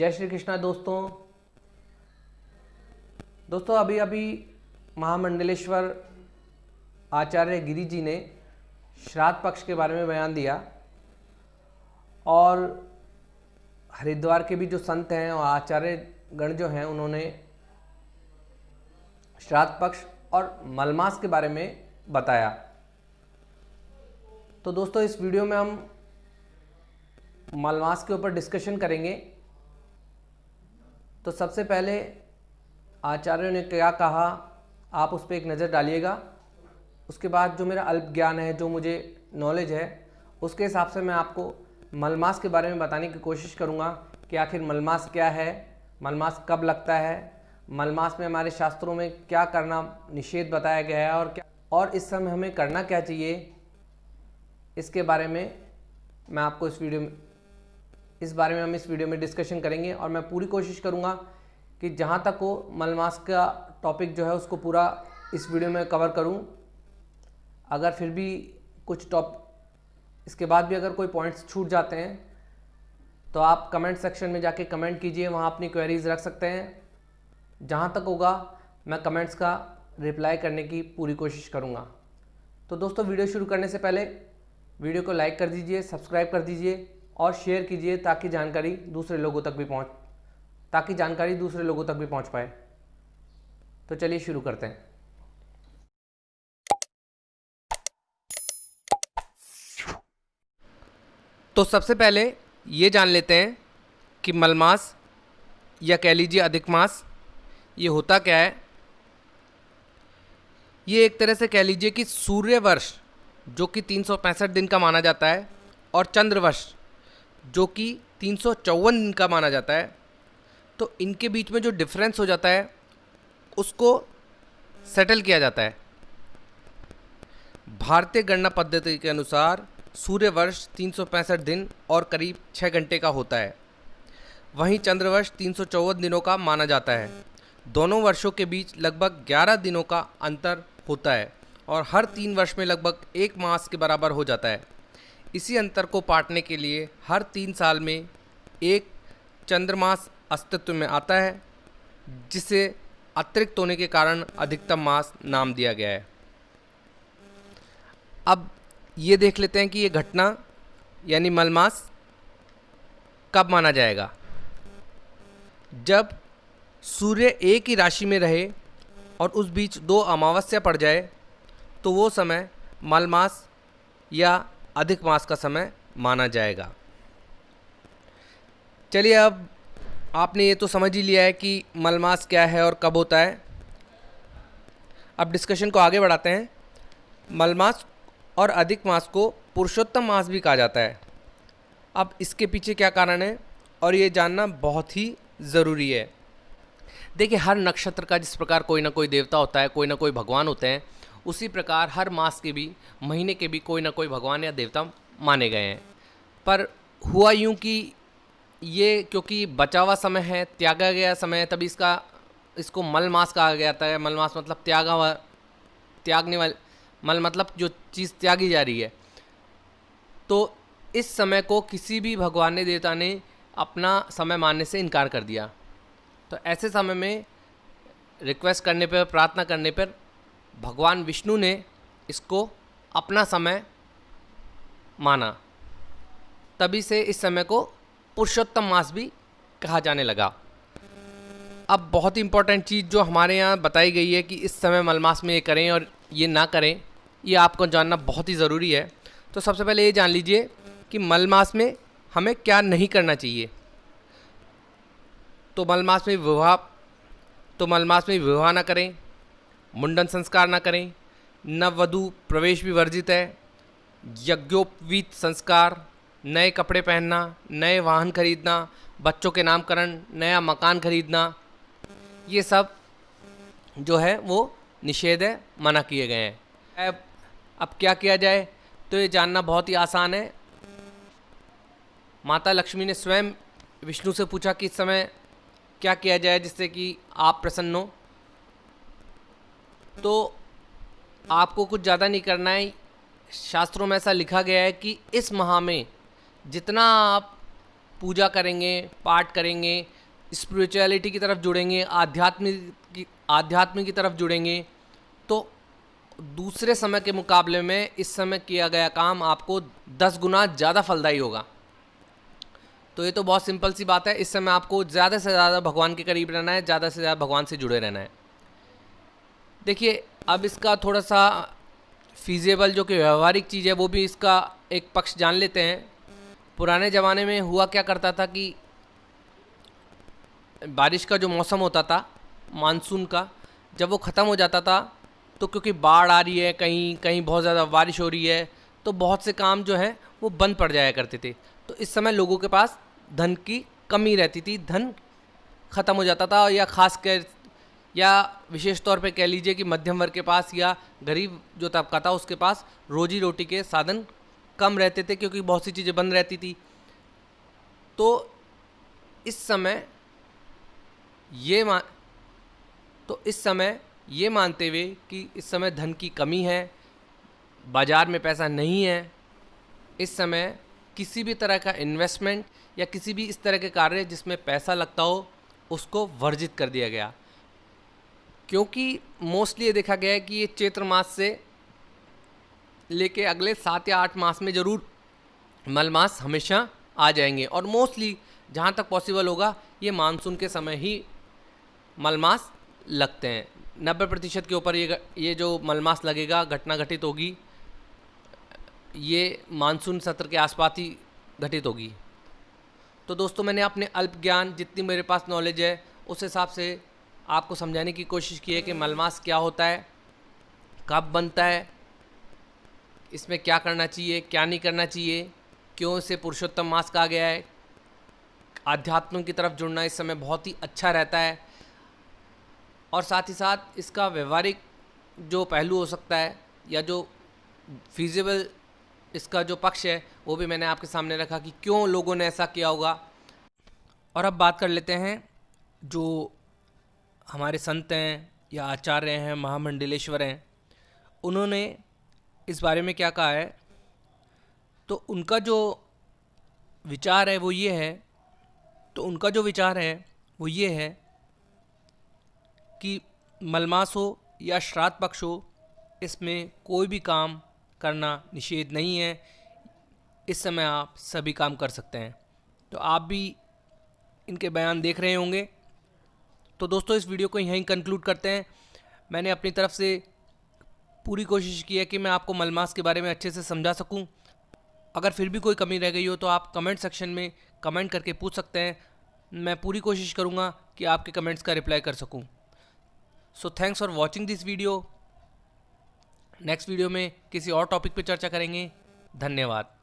जय श्री कृष्णा दोस्तों अभी अभी महामंडलेश्वर आचार्य गिरि जी ने श्राद्ध पक्ष के बारे में बयान दिया और हरिद्वार के भी जो संत हैं और आचार्य गण जो हैं उन्होंने श्राद्ध पक्ष और मलमास के बारे में बताया। तो दोस्तों इस वीडियो में हम मलमास के ऊपर डिस्कशन करेंगे। तो सबसे पहले आचार्यों ने क्या कहा आप उस पर एक नज़र डालिएगा। उसके बाद जो मेरा अल्प ज्ञान है, जो मुझे नॉलेज है, उसके हिसाब से मैं आपको मलमास के बारे में बताने की कोशिश करूँगा कि आखिर मलमास क्या है, मलमास कब लगता है, मलमास में हमारे शास्त्रों में क्या करना निषेध बताया गया है और इस समय हमें करना क्या चाहिए, इसके बारे में मैं आपको इस वीडियो में डिस्कशन करेंगे। और मैं पूरी कोशिश करूंगा कि जहां तक हो मलमास का टॉपिक जो है उसको पूरा इस वीडियो में कवर करूं। अगर फिर भी कुछ इसके बाद भी अगर कोई पॉइंट्स छूट जाते हैं तो आप कमेंट सेक्शन में जाके कमेंट कीजिए, वहां अपनी क्वेरीज रख सकते हैं। जहां तक होगा मैं कमेंट्स का रिप्लाई करने की पूरी कोशिश करूंगा। तो दोस्तों वीडियो शुरू करने से पहले वीडियो को लाइक कर दीजिए, सब्सक्राइब कर दीजिए और शेयर कीजिए ताकि जानकारी दूसरे लोगों तक भी पहुंच पाए। तो चलिए शुरू करते हैं। तो सबसे पहले ये जान लेते हैं कि मलमास या कह लीजिए अधिक मास ये होता क्या है। ये एक तरह से कह लीजिए कि सूर्य वर्ष जो कि 365 दिन का माना जाता है और चंद्र वर्ष जो कि 354 दिन का माना जाता है, तो इनके बीच में जो डिफरेंस हो जाता है उसको सेटल किया जाता है। भारतीय गणना पद्धति के अनुसार सूर्य वर्ष 365 दिन और करीब 6 घंटे का होता है, वहीं चंद्र वर्ष 354 दिनों का माना जाता है। दोनों वर्षों के बीच लगभग 11 दिनों का अंतर होता है और हर 3 वर्ष में लगभग 1 मास के बराबर हो जाता है। इसी अंतर को पाटने के लिए हर 3 साल में एक चंद्रमास अस्तित्व में आता है, जिसे अतिरिक्त होने के कारण अधिकतम मास नाम दिया गया है। अब ये देख लेते हैं कि ये घटना यानी मलमास कब माना जाएगा। जब सूर्य एक ही राशि में रहे और उस बीच 2 अमावस्या पड़ जाए तो वो समय मलमास या अधिक मास का समय माना जाएगा। चलिए अब आपने ये तो समझ ही लिया है कि मलमास क्या है और कब होता है। अब डिस्कशन को आगे बढ़ाते हैं। मलमास और अधिक मास को पुरुषोत्तम मास भी कहा जाता है। अब इसके पीछे क्या कारण है और ये जानना बहुत ही ज़रूरी है। देखिए, हर नक्षत्र का जिस प्रकार कोई ना कोई देवता होता है, कोई ना कोई भगवान होते हैं, उसी प्रकार हर मास के भी, महीने के भी कोई ना कोई भगवान या देवता माने गए हैं। पर हुआ यूँ कि ये क्योंकि बचा हुआ समय है, त्यागा गया समय है, तभी इसको मल मास कहा जाता है। मल मास मतलब त्यागने वाले, मल मतलब जो चीज़ त्यागी जा रही है। तो इस समय को किसी भी भगवान ने, देवता ने अपना समय मानने से इनकार कर दिया। तो ऐसे समय में रिक्वेस्ट करने पर, प्रार्थना करने पर भगवान विष्णु ने इसको अपना समय माना, तभी से इस समय को पुरुषोत्तम मास भी कहा जाने लगा। अब बहुत ही इम्पोर्टेंट चीज़ जो हमारे यहाँ बताई गई है कि इस समय मलमास में ये करें और ये ना करें, ये आपको जानना बहुत ही ज़रूरी है। तो सबसे पहले ये जान लीजिए कि मलमास में हमें क्या नहीं करना चाहिए। तो मलमास में विवाह ना करें, मुंडन संस्कार ना करें, नववधू प्रवेश भी वर्जित है, यज्ञोपवीत संस्कार, नए कपड़े पहनना, नए वाहन खरीदना, बच्चों के नामकरण, नया मकान खरीदना, ये सब जो है वो निषेध है, मना किए गए हैं। अब क्या किया जाए, तो ये जानना बहुत ही आसान है। माता लक्ष्मी ने स्वयं विष्णु से पूछा कि इस समय क्या किया जाए जिससे कि आप प्रसन्न हो। तो आपको कुछ ज़्यादा नहीं करना है। शास्त्रों में ऐसा लिखा गया है कि इस माह में जितना आप पूजा करेंगे, पाठ करेंगे, स्पिरिचुअलिटी की तरफ जुड़ेंगे, आध्यात्म की तरफ जुड़ेंगे, तो दूसरे समय के मुकाबले में इस समय किया गया काम आपको 10 गुना ज़्यादा फलदायी होगा। तो ये तो बहुत सिंपल सी बात है। इस समय आपको ज़्यादा से ज़्यादा भगवान के करीब रहना है, ज़्यादा से ज़्यादा भगवान से जुड़े रहना है। देखिए, अब इसका थोड़ा सा फीजेबल जो कि व्यवहारिक चीज़ है वो भी इसका एक पक्ष जान लेते हैं। पुराने ज़माने में हुआ क्या करता था कि बारिश का जो मौसम होता था, मानसून का, जब वो ख़त्म हो जाता था तो क्योंकि बाढ़ आ रही है, कहीं कहीं बहुत ज़्यादा बारिश हो रही है, तो बहुत से काम जो है वो बंद पड़ जाया करते थे। तो इस समय लोगों के पास धन की कमी रहती थी, धन ख़त्म हो जाता था, या ख़ास कर या विशेष तौर पे कह लीजिए कि मध्यम वर्ग के पास या गरीब जो तबका था उसके पास रोजी रोटी के साधन कम रहते थे, क्योंकि बहुत सी चीज़ें बंद रहती थी। तो इस समय ये मानते हुए कि इस समय धन की कमी है, बाज़ार में पैसा नहीं है, इस समय किसी भी तरह का इन्वेस्टमेंट या किसी भी इस तरह के कार्य जिसमें पैसा लगता हो उसको वर्जित कर दिया गया। क्योंकि मोस्टली ये देखा गया है कि ये चैत्र मास से लेके अगले 7 या 8 मास में ज़रूर मलमास हमेशा आ जाएंगे, और मोस्टली जहाँ तक पॉसिबल होगा ये मानसून के समय ही मलमास लगते हैं। 90% के ऊपर ये जो मलमास लगेगा, घटना घटित होगी, ये मानसून सत्र के आसपास ही घटित होगी। तो दोस्तों, मैंने अपने अल्प ज्ञान, जितनी मेरे पास नॉलेज है, उस हिसाब से आपको समझाने की कोशिश की है कि मलमास क्या होता है, कब बनता है, इसमें क्या करना चाहिए, क्या नहीं करना चाहिए, क्यों इसे पुरुषोत्तम मास कहा गया है। आध्यात्म की तरफ जुड़ना इस समय बहुत ही अच्छा रहता है, और साथ ही साथ इसका व्यवहारिक जो पहलू हो सकता है या जो फीजिबल इसका जो पक्ष है वो भी मैंने आपके सामने रखा कि क्यों लोगों ने ऐसा किया होगा। और अब बात कर लेते हैं जो हमारे संत हैं या आचार्य हैं, महामंडलेश्वर हैं, उन्होंने इस बारे में क्या कहा है। तो उनका जो विचार है वो ये है कि मलमास हो या श्राद्ध पक्ष हो, इसमें कोई भी काम करना निषेध नहीं है। इस समय आप सभी काम कर सकते हैं। तो आप भी इनके बयान देख रहे होंगे। तो दोस्तों, इस वीडियो को यहीं कंक्लूड करते हैं। मैंने अपनी तरफ से पूरी कोशिश की है कि मैं आपको मलमास के बारे में अच्छे से समझा सकूं। अगर फिर भी कोई कमी रह गई हो तो आप कमेंट सेक्शन में कमेंट करके पूछ सकते हैं। मैं पूरी कोशिश करूंगा कि आपके कमेंट्स का रिप्लाई कर सकूं। So thanks for watching this video. Next video में किसी और टॉपिक पे चर्चा करेंगे। धन्यवाद।